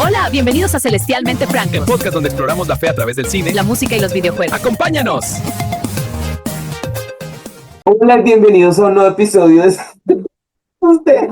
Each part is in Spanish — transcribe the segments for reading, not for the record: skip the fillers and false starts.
Hola, bienvenidos a Celestialmente el Francos, podcast donde exploramos la fe a través del cine. la música y los videojuegos. ¡Acompáñanos! Hola, bienvenidos a un nuevo episodio de Usted.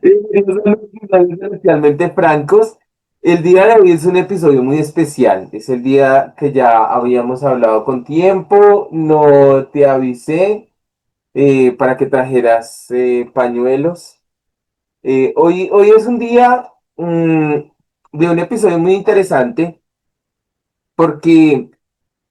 Bienvenidos a un nuevo episodio de Especialmente Francos. El día de hoy es un episodio muy especial. Es el día que ya habíamos hablado con tiempo. No te avisé para que trajeras pañuelos. Hoy es un día de un episodio muy interesante porque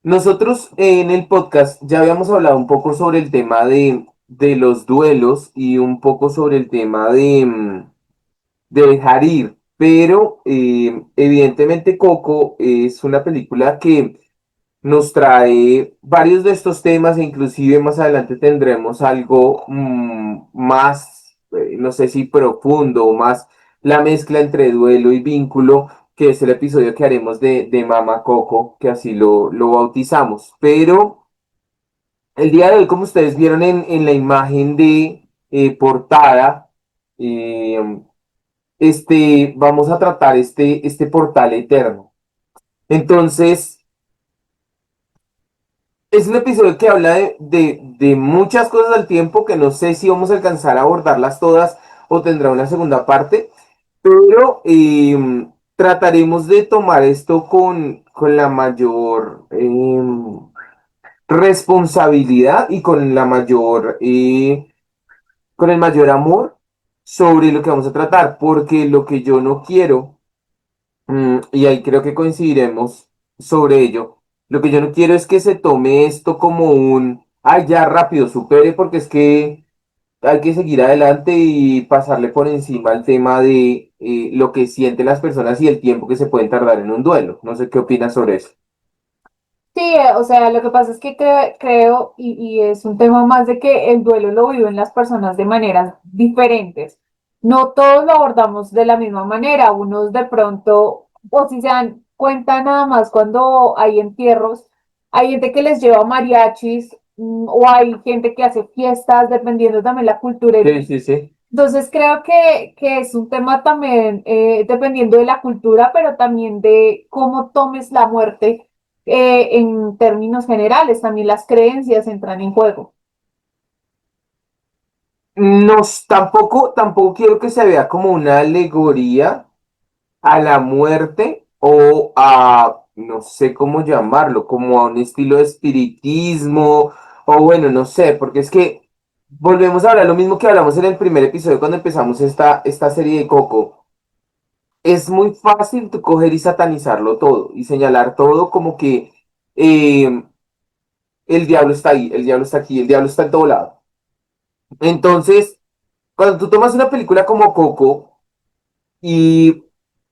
nosotros en el podcast ya habíamos hablado un poco sobre el tema de los duelos y un poco sobre el tema de dejar ir, pero evidentemente Coco es una película que nos trae varios de estos temas e inclusive más adelante tendremos algo más, no sé si profundo o más la mezcla entre duelo y vínculo, que es el episodio que haremos de Mama Coco, que así lo bautizamos. Pero el día de hoy, como ustedes vieron en la imagen de portada, eh, vamos a tratar este portal eterno. Entonces, es un episodio que habla de muchas cosas al tiempo que no sé si vamos a alcanzar a abordarlas todas o tendrá una segunda parte, pero trataremos de tomar esto con la mayor responsabilidad y con el mayor amor sobre lo que vamos a tratar, porque lo que yo no quiero, y ahí creo que coincidiremos sobre ello. Lo que yo no quiero es que se tome esto como ay, ya rápido, supere, porque es que hay que seguir adelante y pasarle por encima al tema de lo que sienten las personas y el tiempo que se pueden tardar en un duelo. No sé qué opinas sobre eso. Sí, o sea, lo que pasa es que creo, y es un tema más de que el duelo lo viven las personas de maneras diferentes. No todos lo abordamos de la misma manera, unos de pronto, o si se dan cuenta nada más cuando hay entierros, hay gente que les lleva mariachis, o hay gente que hace fiestas, dependiendo también la cultura. Sí, sí, sí. Entonces creo que es un tema también dependiendo de la cultura, pero también de cómo tomes la muerte en términos generales. También las creencias entran en juego. Tampoco quiero que se vea como una alegoría a la muerte o a, no sé cómo llamarlo, como a un estilo de espiritismo, o bueno, no sé, porque es que volvemos a hablar lo mismo que hablamos en el primer episodio cuando empezamos esta serie de Coco. Es muy fácil tú coger y satanizarlo todo y señalar todo como que eh, el diablo está ahí, el diablo está aquí, el diablo está en todo lado. Entonces, cuando tú tomas una película como Coco y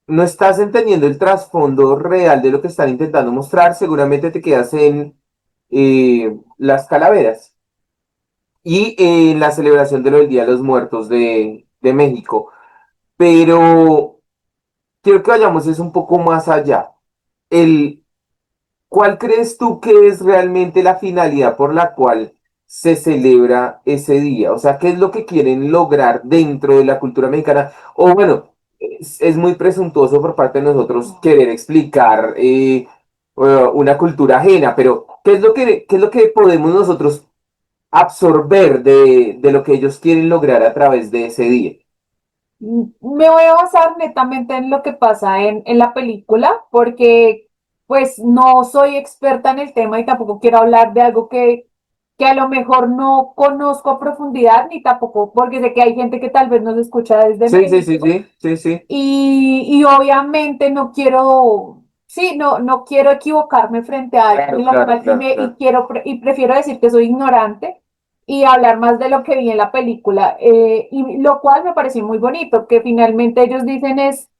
no estás entendiendo el trasfondo real de lo que están intentando mostrar, seguramente te quedas en las calaveras y en la celebración de lo del Día de los Muertos de México. Pero quiero que vayamos es un poco más allá. El, ¿Cuál crees tú que es realmente la finalidad por la cual se celebra ese día? O sea, ¿qué es lo que quieren lograr dentro de la cultura mexicana? O bueno, es muy presuntuoso por parte de nosotros querer explicar una cultura ajena, pero qué es lo que podemos nosotros absorber de lo que ellos quieren lograr a través de ese día? Me voy a basar netamente en lo que pasa en la película, porque pues no soy experta en el tema y tampoco quiero hablar de algo que a lo mejor no conozco a profundidad, ni tampoco porque sé que hay gente que tal vez nos escucha desde Sí, sí, sí, México. sí, sí, sí. Y obviamente no quiero, sí, no quiero equivocarme frente a alguien, Claro, en lo claro, cual claro, y claro. y prefiero decir que soy ignorante y hablar más de lo que vi en la película. Y lo cual me pareció muy bonito, que finalmente ellos dicen es,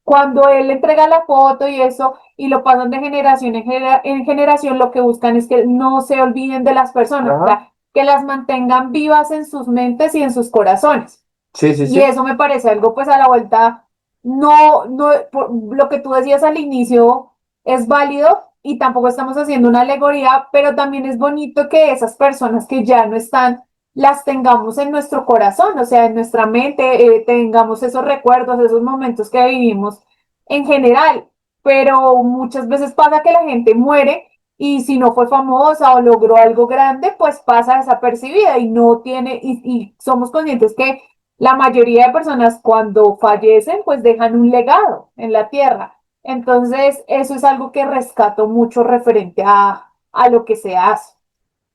cuando él entrega la foto y eso, y lo pasan de generación en generación, lo que buscan es que no se olviden de las personas, o Ajá. sea, que las mantengan vivas en sus mentes y en sus corazones. Sí, sí, Y sí. eso me parece algo, pues a la vuelta, no, lo que tú decías al inicio es válido y tampoco estamos haciendo una alegoría, pero también es bonito que esas personas que ya no están las tengamos en nuestro corazón, o sea, en nuestra mente, tengamos esos recuerdos, esos momentos que vivimos en general, pero muchas veces pasa que la gente muere y si no fue famosa o logró algo grande, pues pasa desapercibida y no tiene, y somos conscientes que la mayoría de personas cuando fallecen, pues dejan un legado en la tierra. Entonces, eso es algo que rescato mucho referente a lo que se hace.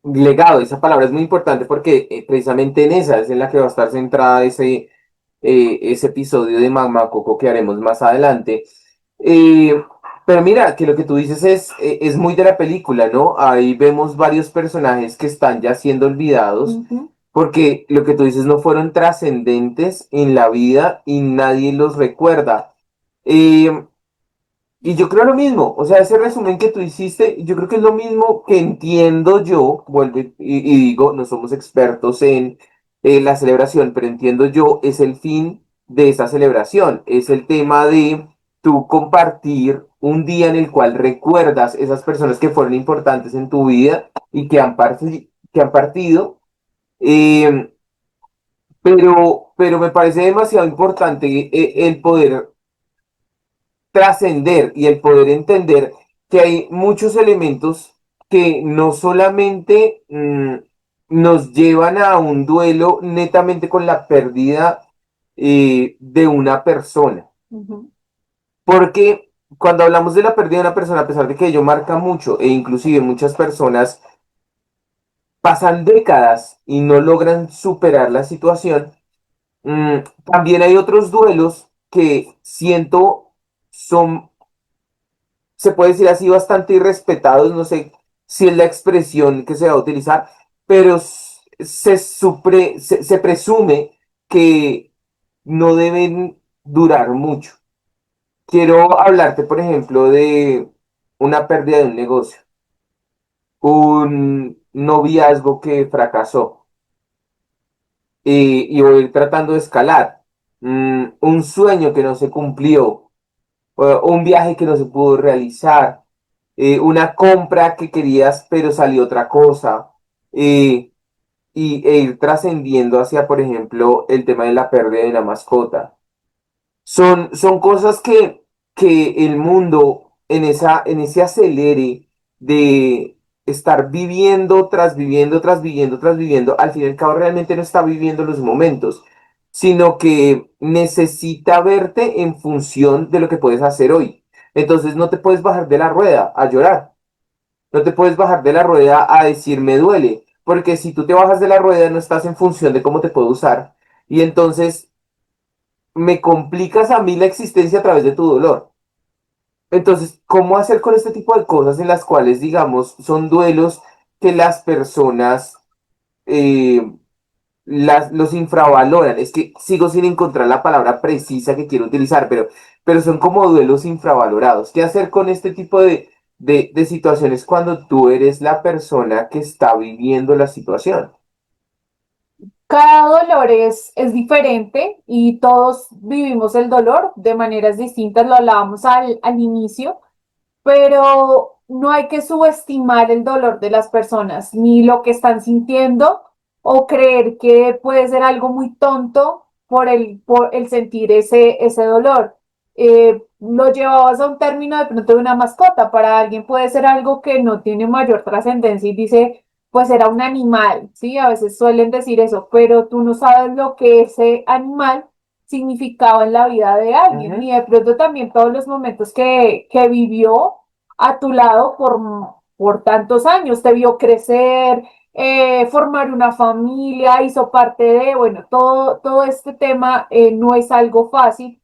Legado, esa palabra es muy importante porque precisamente en esa es en la que va a estar centrada ese episodio de Magma Coco que haremos más adelante. Eh, pero mira, que lo que tú dices es muy de la película, ¿no? Ahí vemos varios personajes que están ya siendo olvidados Ujú, porque lo que tú dices no fueron trascendentes en la vida y nadie los recuerda. Eh, y yo creo lo mismo, o sea, ese resumen que tú hiciste, yo creo que es lo mismo que entiendo yo, vuelvo y digo, no somos expertos en la celebración, pero entiendo yo, es el fin de esa celebración, es el tema de tú compartir un día en el cual recuerdas esas personas que fueron importantes en tu vida y que han partido, eh, pero me parece demasiado importante el poder trascender y el poder entender que hay muchos elementos que no solamente nos llevan a un duelo netamente con la pérdida de una persona, ujú. porque cuando hablamos de la pérdida de una persona, a pesar de que ello marca mucho e inclusive muchas personas pasan décadas y no logran superar la situación, también hay otros duelos que siento son, se puede decir así, bastante irrespetados, no sé si es la expresión que se va a utilizar, pero se presume que no deben durar mucho. Quiero hablarte, por ejemplo, de una pérdida de un negocio, un noviazgo que fracasó y voy a ir tratando de escalar, un sueño que no se cumplió, un viaje que no se pudo realizar, una compra que querías pero salió otra cosa, eh, e ir trascendiendo hacia, por ejemplo, el tema de la pérdida de la mascota. Son cosas que el mundo en ese acelere de estar viviendo tras viviendo, tras viviendo, tras viviendo, al fin y al cabo realmente no está viviendo los momentos, sino que necesita verte en función de lo que puedes hacer hoy. Entonces no te puedes bajar de la rueda a llorar, no te puedes bajar de la rueda a decir me duele, porque si tú te bajas de la rueda no estás en función de cómo te puedo usar. Y entonces me complicas a mí la existencia a través de tu dolor. Entonces, ¿cómo hacer con este tipo de cosas en las cuales, digamos, son duelos que las personas eh, los infravaloran? Es que sigo sin encontrar la palabra precisa que quiero utilizar, pero son como duelos infravalorados. ¿Qué hacer con este tipo de situaciones cuando tú eres la persona que está viviendo la situación? Cada dolor es diferente y todos vivimos el dolor de maneras distintas, lo hablábamos al inicio, pero no hay que subestimar el dolor de las personas, ni lo que están sintiendo o creer que puede ser algo muy tonto por el sentir ese dolor. Lo llevabas a un término de pronto de una mascota, para alguien puede ser algo que no tiene mayor trascendencia y dice, pues era un animal, ¿sí? A veces suelen decir eso, pero tú no sabes lo que ese animal significaba en la vida de alguien, Ujú, ni de pronto también todos los momentos que vivió a tu lado por tantos años, te vio crecer, formar una familia, hizo parte de, bueno, todo este tema no es algo fácil.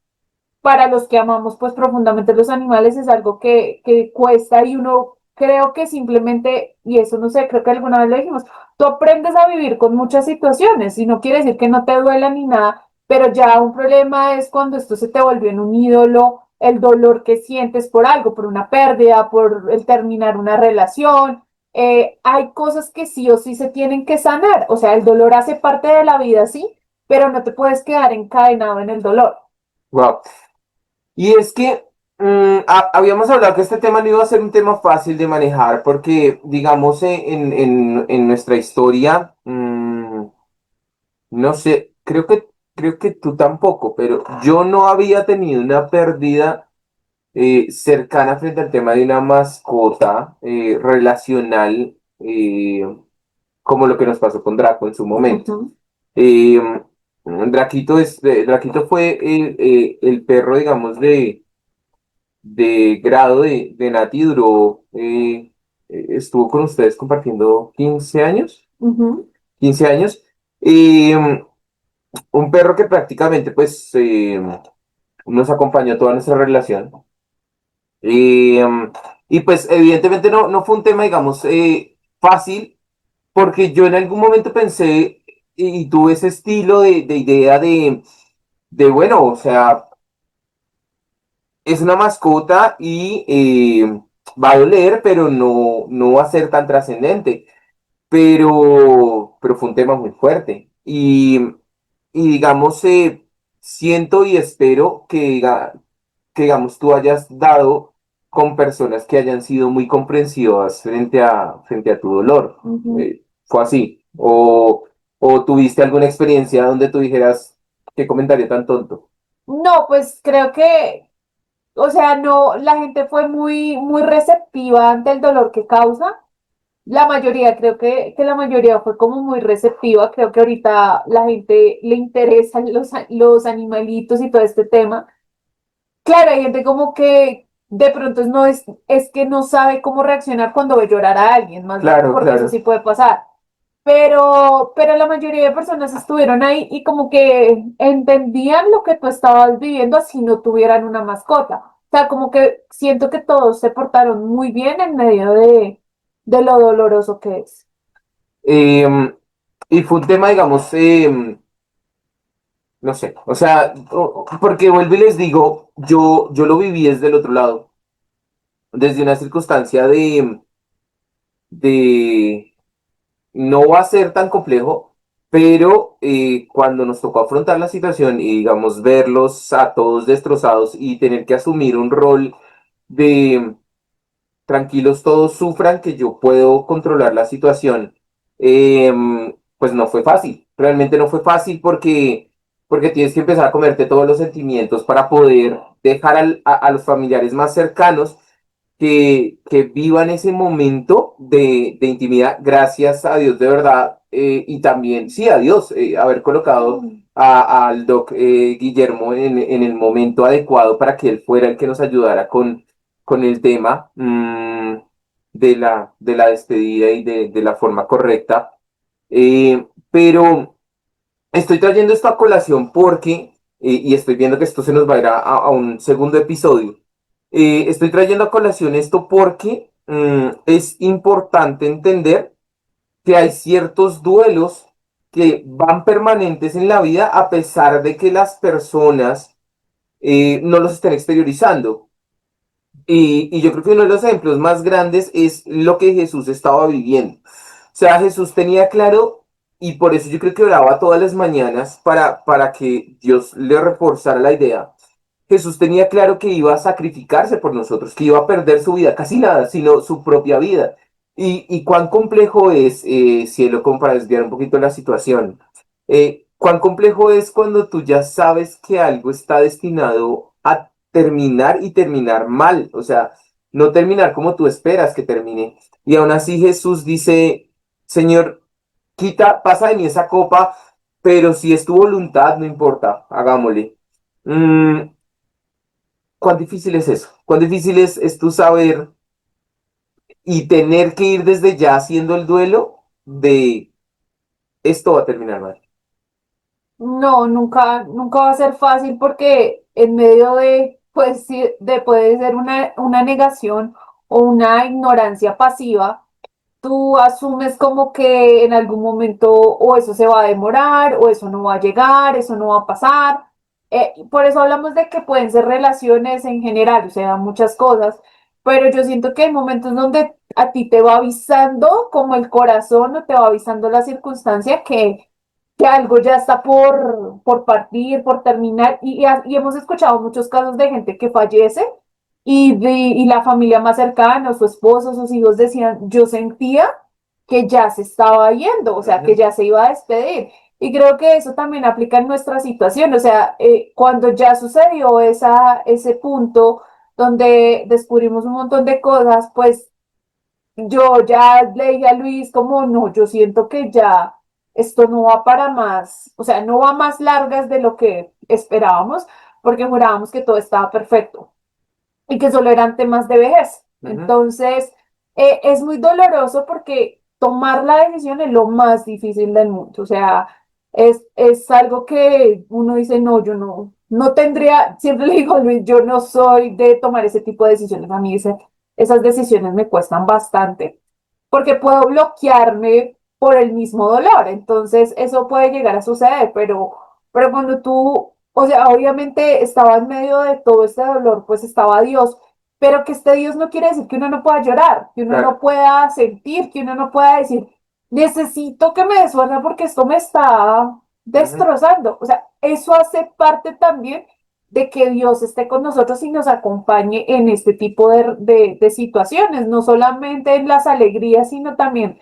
Para los que amamos pues profundamente los animales es algo que cuesta y uno creo que simplemente, y eso no sé, creo que alguna vez lo dijimos, tú aprendes a vivir con muchas situaciones y no quiere decir que no te duela ni nada, pero ya un problema es cuando esto se te volvió en un ídolo, el dolor que sientes por algo, por una pérdida, por el terminar una relación. Hay cosas que sí o sí se tienen que sanar, o sea, el dolor hace parte de la vida, sí, pero no te puedes quedar encadenado en el dolor. wow. Y es que habíamos hablado que este tema no iba a ser un tema fácil de manejar porque, digamos, en nuestra historia, no sé, creo que tú tampoco, pero yo no había tenido una pérdida cercana frente al tema de una mascota relacional, como lo que nos pasó con Draco en su momento. Ujú, Eh, Draquito fue el perro, digamos, de grado de Nati, duró, estuvo con ustedes compartiendo 15 años, ujú, 15 años. Eh, un perro que prácticamente, pues, nos acompañó toda nuestra relación. Eh, y pues, evidentemente no fue un tema, digamos, fácil, porque yo en algún momento pensé y tuve ese estilo de idea bueno, o sea, es una mascota y va a doler, pero no va a ser tan trascendente. Pero fue un tema muy fuerte. Y digamos, siento y espero que, digamos, tú hayas dado con personas que hayan sido muy comprensivas frente a tu dolor. ujú. ¿Fue así? ¿O tuviste alguna experiencia donde tú dijeras, qué comentario tan tonto? No, pues creo que, o sea, no, la gente fue muy, muy receptiva ante el dolor que causa. La mayoría, creo que la mayoría fue como muy receptiva. Creo que ahorita la gente le interesan los animalitos y todo este tema. Claro, hay gente como que de pronto es que no sabe cómo reaccionar cuando ve llorar a alguien, más bien, Claro, porque eso claro. sí puede pasar. Pero la mayoría de personas estuvieron ahí y como que entendían lo que tú estabas viviendo así no tuvieran una mascota. O sea, como que siento que todos se portaron muy bien en medio de lo doloroso que es. Y fue un tema, digamos, no sé, o sea, porque vuelvo y les digo, yo lo viví desde el otro lado, desde una circunstancia de no va a ser tan complejo, pero cuando nos tocó afrontar la situación y, digamos, verlos a todos destrozados y tener que asumir un rol de tranquilos, todos sufran, que yo puedo controlar la situación, pues no fue fácil, realmente no fue fácil porque tienes que empezar a comerte todos los sentimientos para poder dejar a los familiares más cercanos que vivan ese momento de intimidad, gracias a Dios de verdad, y también, sí, a Dios, haber colocado al doc Guillermo en el momento adecuado para que él fuera el que nos ayudara con el tema de la despedida y de la forma correcta. Pero estoy trayendo esto a colación porque, y estoy viendo que esto se nos va a ir a un segundo episodio. Estoy trayendo a colación esto porque es importante entender que hay ciertos duelos que van permanentes en la vida a pesar de que las personas no los estén exteriorizando. Y yo creo que uno de los ejemplos más grandes es lo que Jesús estaba viviendo. O sea, Jesús tenía claro, y por eso yo creo que oraba todas las mañanas para que Dios le reforzara la idea. Jesús tenía claro que iba a sacrificarse por nosotros, que iba a perder su vida, casi nada, sino su propia vida. Y cuán complejo es, cielo, como para desviar un poquito la situación, cuán complejo es cuando tú ya sabes que algo está destinado a terminar y terminar mal, o sea, no terminar como tú esperas que termine. Y aún así Jesús dice, Señor, pasa de mí esa copa, pero si es tu voluntad, no importa, hagámosle. Mm, ¿Cuán difícil es eso? ¿Cuán difícil es tú saber y tener que ir desde ya haciendo el duelo de esto va a terminar mal? No, nunca, nunca va a ser fácil porque en medio de, pues, sí, de puede ser una negación o una ignorancia pasiva, tú asumes como que en algún momento o eso se va a demorar o eso no va a llegar, eso no va a pasar. Por eso hablamos de que pueden ser relaciones en general, o sea, muchas cosas, pero yo siento que hay momentos donde a ti te va avisando como el corazón o te va avisando la circunstancia que algo ya está por partir, por terminar, y hemos escuchado muchos casos de gente que fallece y la familia más cercana, su esposo, sus hijos decían, yo sentía que ya se estaba yendo, o sea, que Ujú. ya se iba a despedir. Y creo que eso también aplica en nuestra situación, o sea, cuando ya sucedió ese punto donde descubrimos un montón de cosas, pues yo ya le dije a Luis como, no, yo siento que ya esto no va para más, o sea, no va más largas de lo que esperábamos, porque jurábamos que todo estaba perfecto y que solo eran temas de vejez. Ujú. Entonces, es muy doloroso porque tomar la decisión es lo más difícil del mundo. O sea, es algo que uno dice, no, yo no tendría, siempre le digo a Luis, yo no soy de tomar ese tipo de decisiones. A mí esas decisiones me cuestan bastante porque puedo bloquearme por el mismo dolor. Entonces, eso puede llegar a suceder, pero cuando tú, o sea, obviamente estaba en medio de todo este dolor, pues estaba Dios, pero que este Dios no quiere decir que uno no pueda llorar, que uno no Claro. pueda sentir, que uno no pueda decir, necesito que me desfuerza porque esto me está Ujú. destrozando. O sea, eso hace parte también de que Dios esté con nosotros y nos acompañe en este tipo de situaciones, no solamente en las alegrías, sino también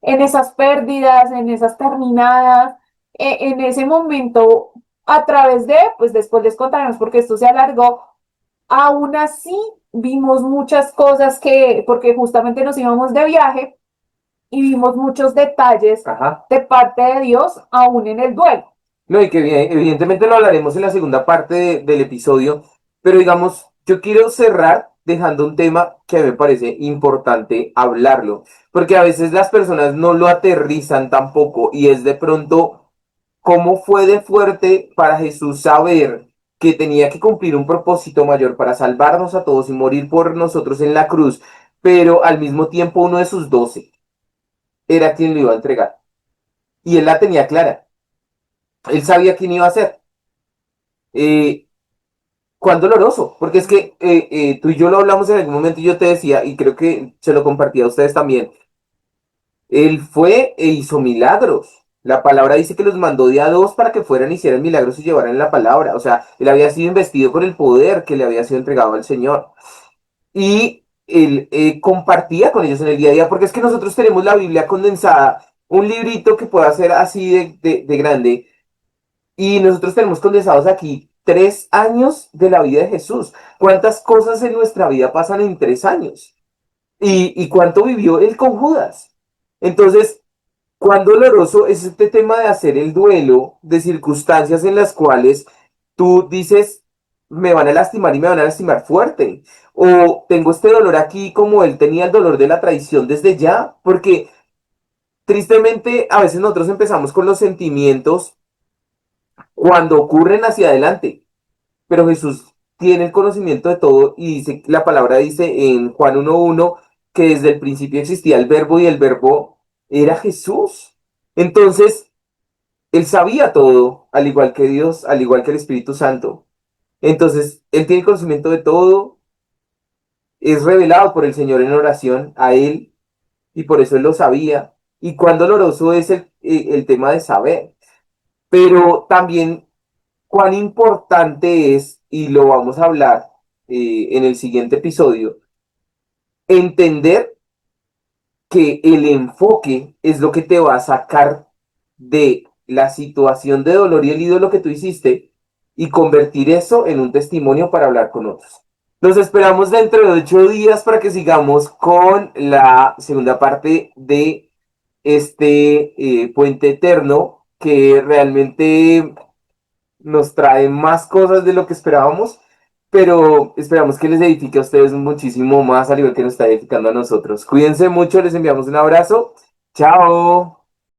en esas pérdidas, en esas terminadas, en ese momento, a través de, pues después les contaremos porque esto se alargó, aún así vimos muchas cosas porque justamente nos íbamos de viaje y vimos muchos detalles Ajá. de parte de Dios aún en el duelo. No, y que evidentemente lo hablaremos en la segunda parte del episodio, pero digamos, yo quiero cerrar dejando un tema que me parece importante hablarlo, porque a veces las personas no lo aterrizan tampoco y es de pronto cómo fue de fuerte para Jesús saber que tenía que cumplir un propósito mayor para salvarnos a todos y morir por nosotros en la cruz, pero al mismo tiempo uno de sus 12 era quien lo iba a entregar y él la tenía clara, él sabía quién iba a ser. Eh, Cuán doloroso, porque es que tú y yo lo hablamos en algún momento y yo te decía, y creo que se lo compartí a ustedes también, él fue e hizo milagros. La palabra dice que los mandó de a dos para que fueran, hicieran milagros y llevaran la palabra. O sea, él había sido investido por el poder que le había sido entregado al Señor. Y él compartía con ellos en el día a día, porque es que nosotros tenemos la Biblia condensada, un librito que pueda ser así de grande, y nosotros tenemos condensados aquí 3 años de la vida de Jesús. ¿Cuántas cosas en nuestra vida pasan en 3 años? ¿Y cuánto vivió él con Judas? Entonces, cuán doloroso es este tema de hacer el duelo de circunstancias en las cuales tú dices, me van a lastimar y me van a lastimar fuerte. O tengo este dolor aquí como él tenía el dolor de la traición desde ya, porque tristemente a veces nosotros empezamos con los sentimientos cuando ocurren hacia adelante. Pero Jesús tiene el conocimiento de todo y dice, la palabra dice en Juan 1:1 que desde el principio existía el verbo y el verbo era Jesús. Entonces, él sabía todo, al igual que Dios, al igual que el Espíritu Santo. Entonces, él tiene conocimiento de todo, es revelado por el Señor en oración a él y por eso él lo sabía. Y cuán doloroso es el tema de saber. Pero también cuán importante es, y lo vamos a hablar en el siguiente episodio, entender que el enfoque es lo que te va a sacar de la situación de dolor y el ídolo que tú hiciste y convertir eso en un testimonio para hablar con otros. Los esperamos dentro de 8 días para que sigamos con la segunda parte de este puente eterno que realmente nos trae más cosas de lo que esperábamos, pero esperamos que les edifique a ustedes muchísimo más, al igual que nos está edificando a nosotros. Cuídense mucho, les enviamos un abrazo. Chao.